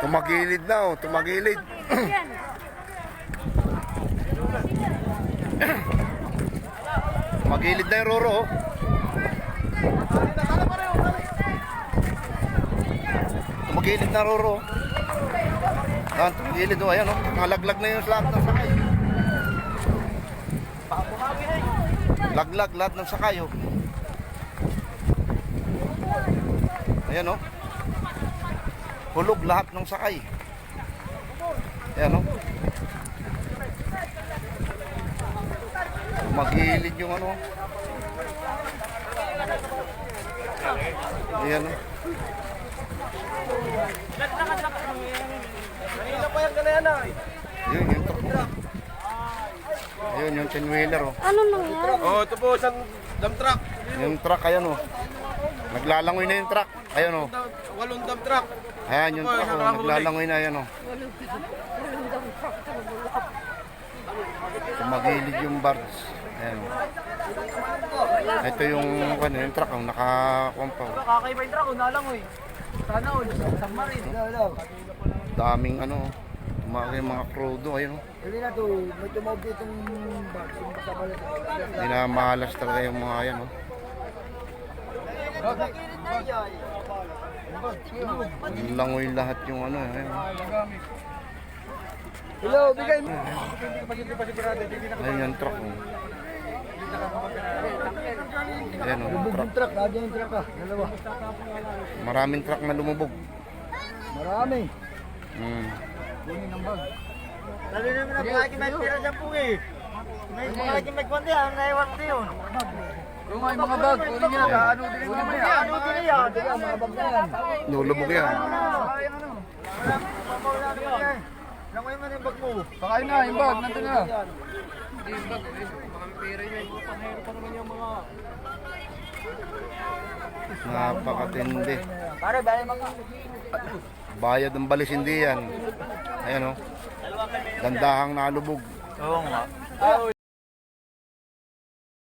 Tumagilid na oh, tumagilid. Tumagilid na yung Roro oh. Tumagilid na Roro oh. Tumagilid oh, ayan oh. Nalaglag na yung lahat ng sakay. Laglag lahat ng sakay oh. Ayan oh. Hulog lahat ng sakay. Ayan oh. Magilid yung ano. Ayan oh. Yun yung truck. Ayun yung 10-wheeler oh. Ano nangyari? Oh, ito po isang dump truck. Yung truck ayan oh. Naglalangoy na yung truck. Ayan oh. Walong dump truck. Ayan yung truck oh. Naglalangoy na ayan oh. Tumagilid yung barge. Ayan oh. Ito yung truck oh. Nakakumpaw. Kakaiba yung truck, nalangoy. Sana o, San Marin. Daming ano oh. Tumagay mga crudo. Ayan oh. Hindi na to, may tumawag itong box. Hindi na mahalas talaga yung mga ayan oh. Langoy lahat yung ano eh. Hello, bigay mo. Ayun yung truck oh. Ayan oh, Lubog truck. yung truck, nandiyan yung truck ah. Dalawa. Maraming truck na lumubog. Marami. Kunin ng bag. Lalo naman ang palagi may pera dyan po eh. May palagi may kwante, ang naiwan ko yun. Yung ay mga bag, kunin niya. Ano din naman yan? Ano din yan? Mga bag na yan. Lulubog yan. Sayang ano. Langoy man yung bag mo. Pakain na, yung bag, nandun na. Napakatindi. Pare, bali mga. Bayad ng balis hindi yan. Ayan oh. Dandahang nalubog. Oo nga.